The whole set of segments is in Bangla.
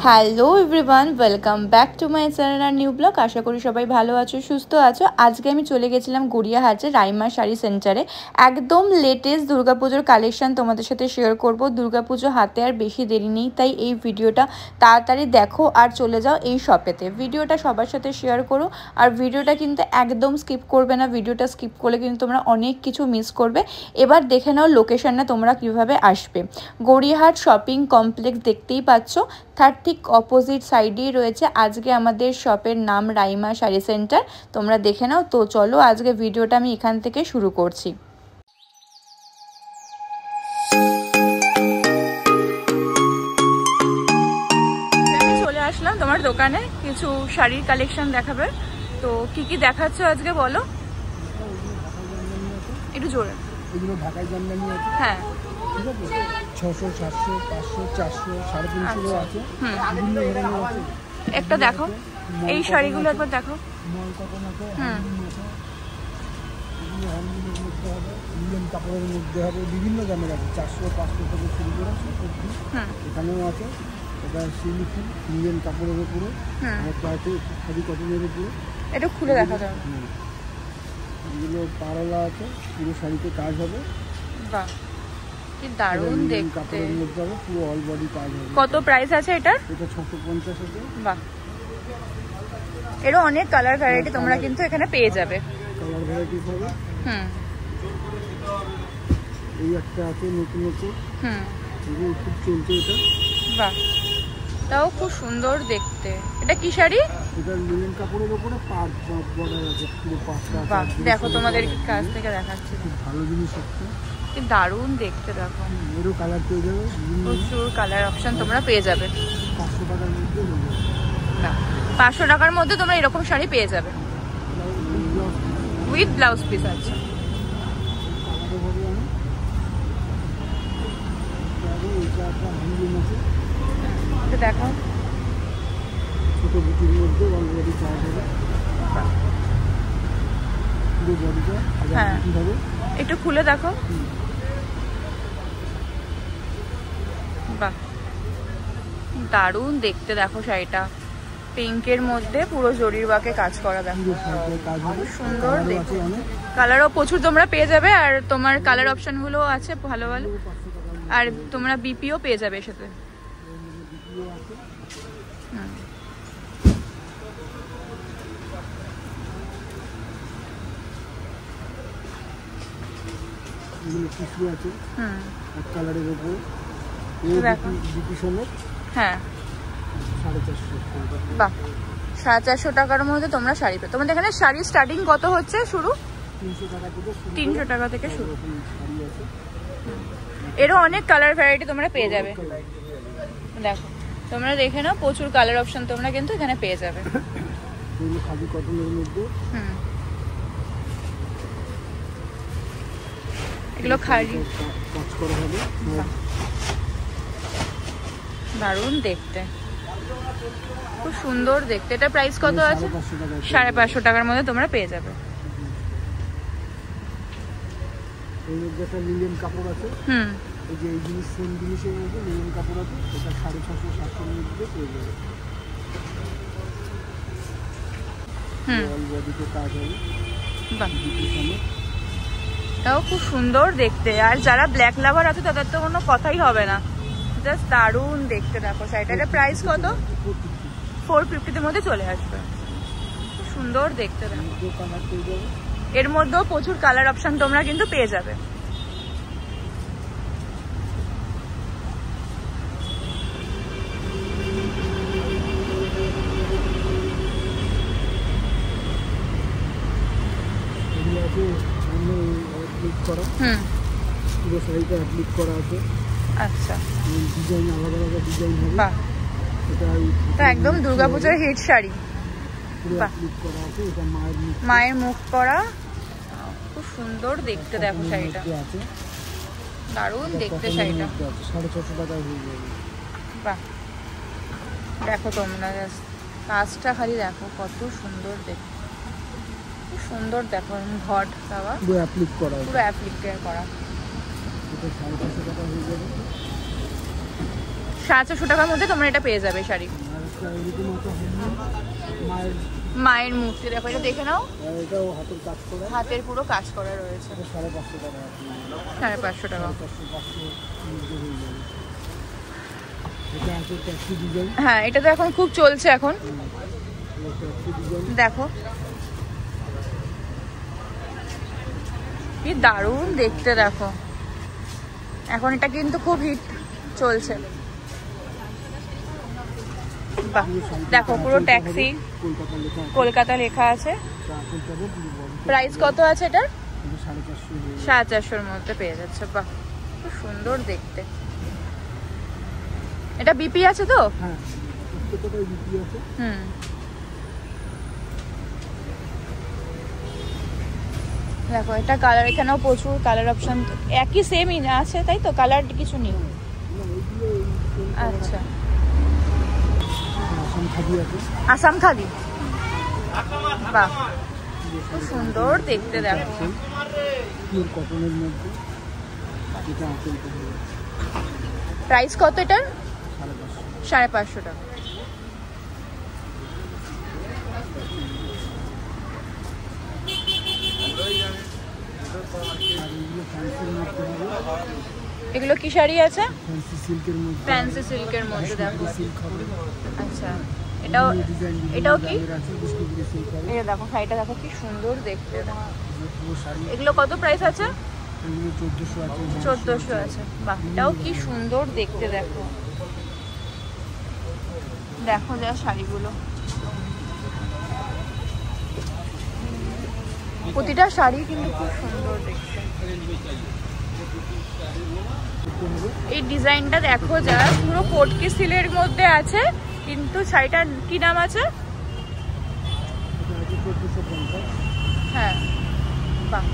Hello everyone, welcome back to my channel আর নিউ ব্লগ। আশা করি সবাই ভালো আছো, সুস্থ আছো। আজকে আমি চলে গেছিলাম গড়িয়াহাটে রাইমা শাড়ি সেন্টারে। একদম লেটেস্ট দুর্গাপুজোর কালেকশন তোমাদের সাথে শেয়ার করব। দুর্গাপুজো হাতে আর বেশি দেরি নেই, তাই এই ভিডিওটা তাড়াতাড়ি দেখো আর চলে যাও এই শপেতে। ভিডিওটা সবার সাথে শেয়ার করো আর ভিডিওটা কিন্তু একদম স্কিপ করবে না। ভিডিওটা স্কিপ করলে কিন্তু তোমরা অনেক কিছু মিস করবে। এবার দেখে নাও লোকেশনটা তোমরা কিভাবে আসবে। গড়িয়াহাট শপিং কমপ্লেক্স দেখতেই পাচ্ছ, তার ঠিক অপোজিট সাইডেই রয়েছে আজকে আমাদের শপের নাম রাইমা শাড়ি সেন্টার। তোমরা দেখে নাও। তো চলো আজকে ভিডিওটা আমি এখান থেকে শুরু করছি। আমি চলে আসলাম তোমার দোকানে, কিছু শাড়ির কালেকশন দেখাবে। তো কি কি দেখাচ্ছ আজকে বলো একটু জোরে। এগুলো ঢাকায় জামদানি আছে, হ্যাঁ ঠিক আছে। 600, 700, 500, 400, 350 আছে, বিভিন্ন ধরনের আছে। একটা দেখো, এই শাড়িগুলো একবার দেখো। মল কটন আছে, হ্যান্ডলুম আছে, এগুলো হ্যান্ডলুমের মধ্যে হবে, লিনেন কাপড়ের মধ্যে হবে, বিভিন্ন দামের আছে। 400, 500 থেকে শুরু করে 70। এখানেও আছে। এটা সিল্কি লিনেন কাপড়ের উপরে, আর প্রায়তে খাদি কটনের উপরে। এটা খুলে দেখা যাবে। এগুলো পারলা আছে, পুরো শাড়িতে কাজ হবে। বাহ, কি দারুণ দেখতে। পুরো অল বডি কাজ হবে। কত প্রাইস আছে এটার? এটা 650 আছে। বাহ, এরও অনেক কালার ভ্যারাইটি তোমরা কিন্তু এখানে পেয়ে যাবে। কালার ভ্যারাইটি হবে। এই একটা আছে নতুন নতুন। এগুলো খুব চলছে এটা। বাহ, তাও খুব সুন্দর দেখতে। এটা কি শাড়ি? এটা লিনেন কাপড়ের উপরে পাড় বর্ডার আছে, পুরো পাড়টা। বাহ, দেখো তোমাদের কাছ থেকে দেখাচ্ছি। খুব ভালো জিনিস হচ্ছে, কি দারুণ দেখতে। দেখো এরও কালার পেয়ে যাবে, প্রচুর কালার অপশন তোমরা পেয়ে যাবে। 500 টাকার মধ্যে হয়ে যাবে। না, 500 টাকার মধ্যে তোমরা এরকম শাড়ি পেয়ে যাবে উইথ ব্লাউজ পিস। আচ্ছা, এটা দেখো, ছোট বুটির মধ্যে অলরেডি কাজ হবে, পুরো বডিটা। হ্যাঁ, একটু খুলে দেখো। বাহ, দারুণ দেখতে। দেখো শাড়িটা পিঙ্কের মধ্যে পুরো জরির ওয়ার্কে কাজ করা। দেখো সুন্দর দেখতে। কালারও প্রচুর তোমরা পেয়ে যাবে, আর তোমার কালার অপশন গুলো আছে ভালো ভালো, আর তোমরা বিপিও পেয়ে যাবে এর সাথে। হ্যাঁ, 450। বাহ, 450 টাকার মধ্যে তোমরা শাড়ি পেয়ে। তোমাদের এখানে শাড়ি স্টার্টিং কত হচ্ছে? শুরু 300 টাকা থেকে শুরু। এরও অনেক কালার ভ্যারাইটি তোমরা পেয়ে যাবে। দেখো তোমরা দেখে নাও, প্রচুর কালার অপশন তোমরা কিন্তু এখানে পেয়ে যাবে। এগুলো খাড়ি, দারুণ দেখতে, খুব সুন্দর দেখতে। এটা প্রাইস কত আছে? 550 টাকার মধ্যে তোমরা পেয়ে যাবে। এই মধ্যে একটা লিনেন কাপড় আছে। এই যে এই জিনিস, সেম জিনিসের মধ্যে লিনেন কাপড় আছে, এটা 650, 700 এর মধ্যে পেয়ে যাবে। অল বডিতে কাজ হবে। বাহ, তাও খুব সুন্দর দেখতে। আর যারা ব্ল্যাক লাভার আছে তাদের তো কোনো কথাই হবে না, জাস্ট দারুণ দেখতে। দেখো শাড়িটার প্রাইস কত? 450 মধ্যে চলে আসবে। সুন্দর দেখতে। এর মধ্যেও প্রচুর কালার অপশন তোমরা কিন্তু পেয়ে যাবে। পুরো শাড়িটা অ্যাপ্লিক করা আছে। আচ্ছা, ডিজাইন আলাদা আলাদা ডিজাইন হবে। বাহ, এটা একদম দুর্গাপূজার হিট শাড়ি। মায়ের মুখ করা, খুব সুন্দর দেখতে। দেখো শাড়িটা দারুণ দেখতে। শাড়িটা 650 টাকায় হয়ে যাবে। বাহ, দেখো তোমরা কাজটা খালি দেখো, কত সুন্দর দেখতে, খুব সুন্দর। দেখো ঘট দেওয়া, পুরো অ্যাপ্লিক করা, পুরো অ্যাপ্লিক করা। এটা 550 টাকা হয়ে যাবে। 450 টাকার মধ্যে তোমরা এটা পেয়ে যাবে শাড়ি। আর একটা এরকম আছে মায়ের মায়ের মূর্তি, দেখো এটা দেখে নাও, এটাও হাতের কাজ করা, হাতের পুরো কাজ করা রয়েছে। 550 টাকা, 550 টাকা। 500 এটা আছে ট্যাক্সি ডিজাইন। হ্যাঁ এটা তো এখন খুব চলছে এখন। দেখো কি দারুণ দেখতে, দেখো এখন এটা কিন্তু খুব হিট চলছে। বাহ, দেখো পুরো ট্যাক্সি কলকাতা লেখা আছে। প্রাইস কত আছে এটার? 450-এর মধ্যে পেয়ে যাচ্ছে। বাহ, খুব সুন্দর দেখতে। এটা বিপি আছে তো? হ্যাঁ প্রত্যেকটাই বিপি আছে। দেখো এটা কালার, এখানেও প্রচুর কালার অপশন, একই সেমই না আছে তাই তো, কালার কিছু নেই। আচ্ছা আসাম খাদি, বাহ খুব সুন্দর দেখতে। দেখো কটনের মধ্যে প্রাইস কত এটার? 550 টাকা। এগুলো কি শাড়ি আছে? ফ্যান্সি সিল্কের মধ্যে। দেখো আচ্ছা এটাও, এটাও কি? এই দেখো শাড়িটা দেখো কি সুন্দর দেখতে। এগুলো কত প্রাইস আছে? 1400 আছে। বাহ, এটাও কি সুন্দর দেখতে। দেখো দেখো যা শাড়িগুলো, প্রতিটা শাড়ি কিন্তু খুব সুন্দর দেখতে। এই ডিজাইনটা দেখো যা, পুরো পটকি সিলের মধ্যে আছে, কিন্তু শাড়িটার কি নাম আছে? হ্যাঁ বাহ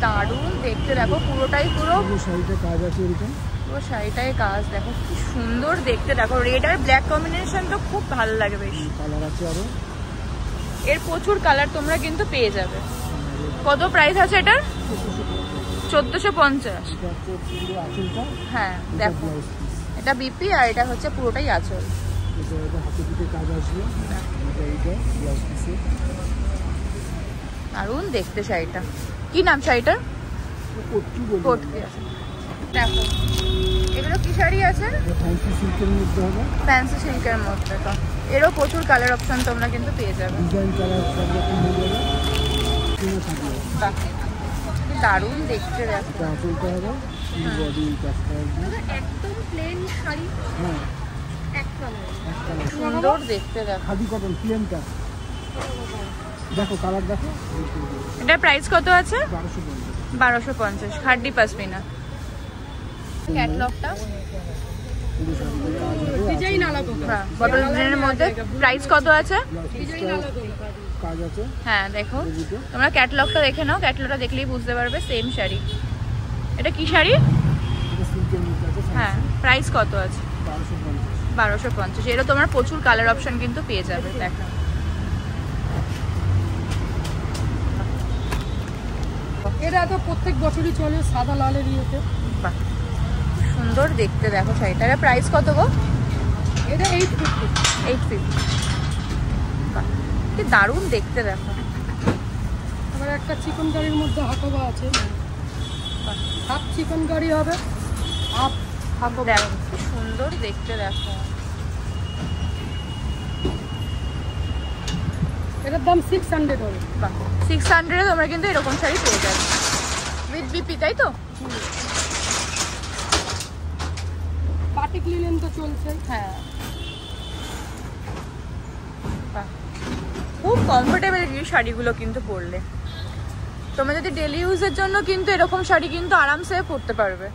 দারুণ দেখতে। দেখো পুরোটাই পুরো শাড়িটা কাজ আছে এরকম, পুরো শাড়িটায় কাজ। দেখো কি সুন্দর দেখতে। দেখো রেড আর ব্ল্যাক কম্বিনেশন তো খুব ভালো লাগে বেশ। কালার আছে আরো, এর প্রচুর কালার তোমরা কিন্তু পেয়ে যাবে। কত প্রাইস আছে এটার? 1450। হ্যাঁ দেখো এটা বিপি আর এটা হচ্ছে পুরোটাই আঁচল। দারুণ দেখতে শাড়িটা। কি নাম শাড়িটার? দেখো এগুলো কি শাড়ি আছে? ফ্যান্সি সিল্কের মধ্যে। তো এরও প্রচুর কালার অপশন তোমরা কিন্তু পেয়ে যাবে। দারুণ দেখতে। দেখো একদম প্লেন শাড়ি, সুন্দর দেখতে। দেখো খাদি কটন প্লেনটা, দেখো কালার দেখো। এটার প্রাইস কত আছে? 1250। খাড্ডি পাসমিনা। ক্যাটালগটা ডিজাইন আলাদা, বটল ডিজাইনের মধ্যে। প্রাইস কত আছে? কাজ আছে। হ্যাঁ দেখো তোমরা ক্যাটালগটা দেখে নাও, ক্যাটালগটা দেখলেই বুঝতে পারবে। সেম শাড়ি। এটা কি শাড়ি? হ্যাঁ প্রাইস কত আছে? 1250। এরও তোমার প্রচুর কালার অপশন কিন্তু পেয়ে যাবে। দেখো এটা তো প্রত্যেক বছরই চলে সাদা লালের ইয়েতে। বাহ সুন্দর দেখতে। দেখো শাড়িটার প্রাইস কত গো? এটা 850। 850। বাহ কি দারুণ দেখতে। দেখো আবার একটা চিকন কারির মধ্যে হাকোবা আছে, হাফ চিকন কারি হবে, হাফ হাকোবা। দেখো কি সুন্দর দেখতে। দেখো এটার দাম 600 হবে। বাহ 600 তোমরা কিন্তু এরকম শাড়ি পেয়ে যাবে উইথ বিপি, তাই তো? বাটিক লিনেন তো চলছে। হ্যাঁ বাহ খুব কমফোর্টেবল এই শাড়িগুলো কিন্তু পরলে। তোমরা যদি ডেলি ইউজের জন্য কিন্তু এরকম শাড়ি কিন্তু আরামসে পরতে পারবে।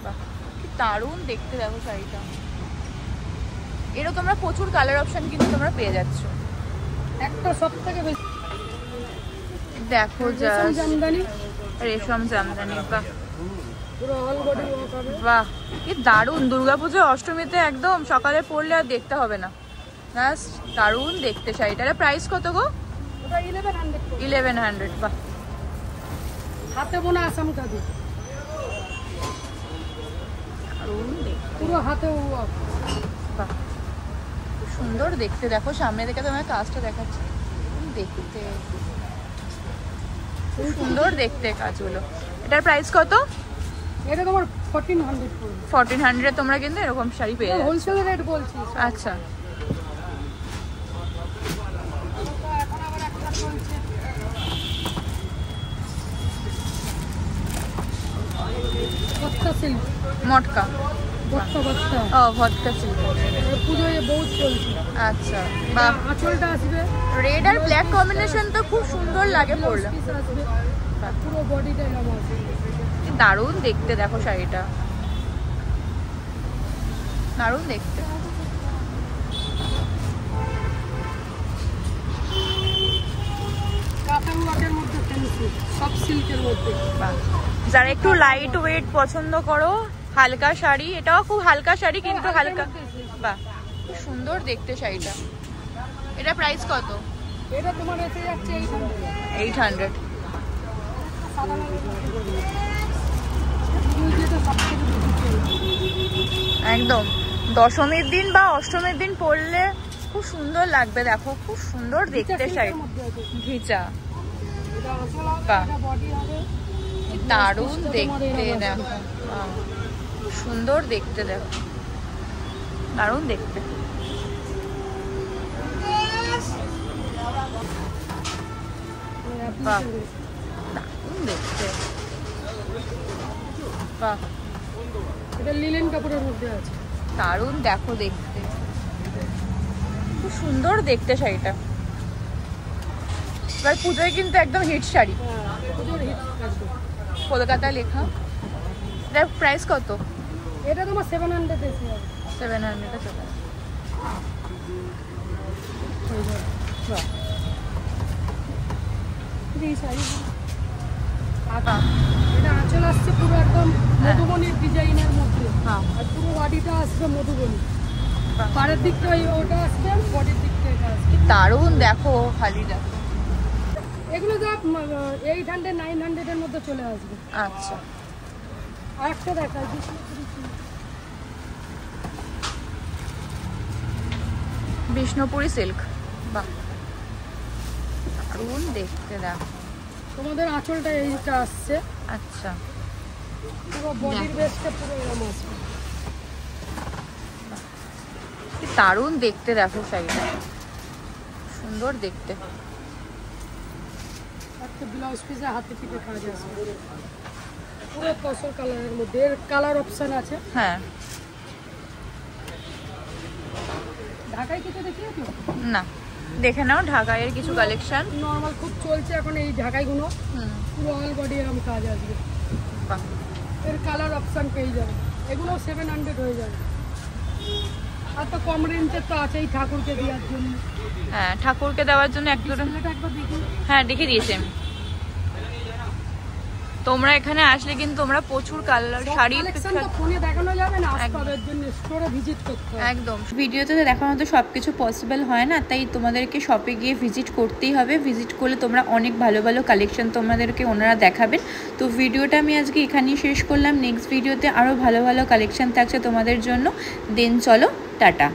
বাহ কি দারুণ দেখতে। দেখো শাড়িটা, এরও তোমরা প্রচুর কালার অপশন কিন্তু তোমরা পেয়ে যাচ্ছ। একটা সবথেকে বেশি দেখো রেশম জামদানি। রেশম জামদানি। বাহ পুরো অল বডি ওয়ার্ক হবে। বাহ কি দারুণ। দুর্গাপুজো অষ্টমীতে একদম সকালে পরলে আর দেখতে হবে না। ব্যাস দারুণ দেখতে শাড়িটার প্রাইস কত গো? ওটা 1100। 1100। বাহ হাতে বোনা আসাম কাদি, দারুণ দেখতে। পুরো হাতে ওয়ার্ক। সুন্দর দেখতে, দেখো সামনে থেকে তোমার কাজটা দেখাচ্ছি, দেখতে খুব সুন্দর দেখতে কাজগুলো। এটার প্রাইস কত? এটা তোমার 1400 পড়বে। 1400 তোমরা কিন্তু এরকম শাড়ি পেয়ে যাবে। হোলসেল রেট বলছি। আচ্ছা, এখন আবার একটা চলছে বস্তা সিল্ক, মটকা, বস্তা বস্তা। ও ভটকা সিল্ক, পুজোয় বহুত চলছে। আচ্ছা, বা আঁচলটা আসবে রেড আর ব্ল্যাক কম্বিনেশন তো খুব সুন্দর লাগে পরলে। পিস আসবে, পুরো বডিটা এরকম আসবে। দারুণ দেখতে, দেখো শাড়িটা দারুণ দেখতে। কাতান ওয়ার্কের মধ্যে ফ্যান্সি, সব সিল্কের মধ্যে। বাহ, যারা একটু লাইট ওয়েট পছন্দ করো, হালকা শাড়ি, এটাও খুব হালকা শাড়ি কিন্তু হালকা, বাহ খুব সুন্দর দেখতে শাড়িটা। এটা প্রাইস কত? এটা তোমার এসে যাচ্ছে 800। সাদা যেটা সবথেকে বেশি চলছে। একদম দশমীর দিন বা অষ্টমীর দিন পরলে খুব সুন্দর লাগবে, দেখো খুব সুন্দর দেখতে শাড়ি, ঘিচা, এটা আঁচল হবে, বাহ এটা বডি হবে। দারুণ দেখতে, দেখো খুব সুন্দর দেখতে, দেখো দারুণ দেখতে। বাহ দারুণ দেখতে, বাহ এটা লিলেন কাপড়ের মধ্যে আছে। দারুণ দেখো দেখতে, খুব সুন্দর দেখতে শাড়িটা। এবার পুজোয় কিন্তু একদম হিট শাড়ি, পুজোর হিট একদম। কলকাতায় লেখা। এটার প্রাইস কত? এটা তোমার 700 এসে যাবে। 700 চলে। বাহ এই শাড়ি এটা আঁচল আসছে পুরো একদম মধুবনীর ডিজাইনের মধ্যে, হ্যাঁ আর পুরো বডিটা আসবে মধুবনী। বাহ। পাড়ের দিকটা ওটা আসবে, বডির দিকটা এটা আসবে। দারুণ দেখো, খালি দেখো। এগুলো তো 800 900 এর মধ্যে চলে আসবে। আচ্ছা, আর একটা দেখাই বিষ্ণুপুরি সিল্ক, বাহ দারুণ দেখতে, দেখো তোমাদের আঁচলটা এইটা আসছে, আচ্ছা পুরো বডির বেসটা পুরো এরকম আসবে। কি দারুণ দেখতে, দেখো শাড়িটা সুন্দর দেখতে। একটা ব্লাউজ পিসে হাতে পিঠে কাজ আসবে, পুরো তসর কালারের মধ্যে। এর কালার অপশন আছে। হ্যাঁ, ঢাকায় কিছু দেখিয়েছো? না দেখে নাও ঢাকাইয়ের কিছু কালেকশন। নর্মাল খুব চলছে এখন এই ঢাকাইগুলো, পুরো অল বডি এরকম কাজ আসবে। বাহ এর কালার অপশন পেয়ে যাবে, এগুলো 700 হয়ে যাবে। আর তো কম রেঞ্জের তো আছেই ঠাকুরকে দেওয়ার জন্য। হ্যাঁ, ঠাকুরকে দেওয়ার জন্য এক দুটো, এটা একবার দেখি। হ্যাঁ দেখে দিয়েছি আমি। তোমরা এখানে আসলে কিন্তু তোমরা প্রচুর কালার শাড়ি কালেকশন তো ফোনে দেখানো যাবে না, আসতে হবে এর জন্য স্টোরে ভিজিট করতে হবে। একদম। ভিডিওতে দেখানো তো সব কিছু পসিবল হয় না, তাই তোমাদেরকে শপে গিয়ে ভিজিট করতেই হবে। ভিজিট করলে তোমরা অনেক ভালো ভালো কালেকশন তোমাদেরকে ওনারা দেখাবেন। তো ভিডিওটা আমি আজকে এখানেই শেষ করলাম। নেক্সট ভিডিওতে আরও ভালো ভালো কালেকশন থাকছে তোমাদের জন্য। দেন চলো টাটা।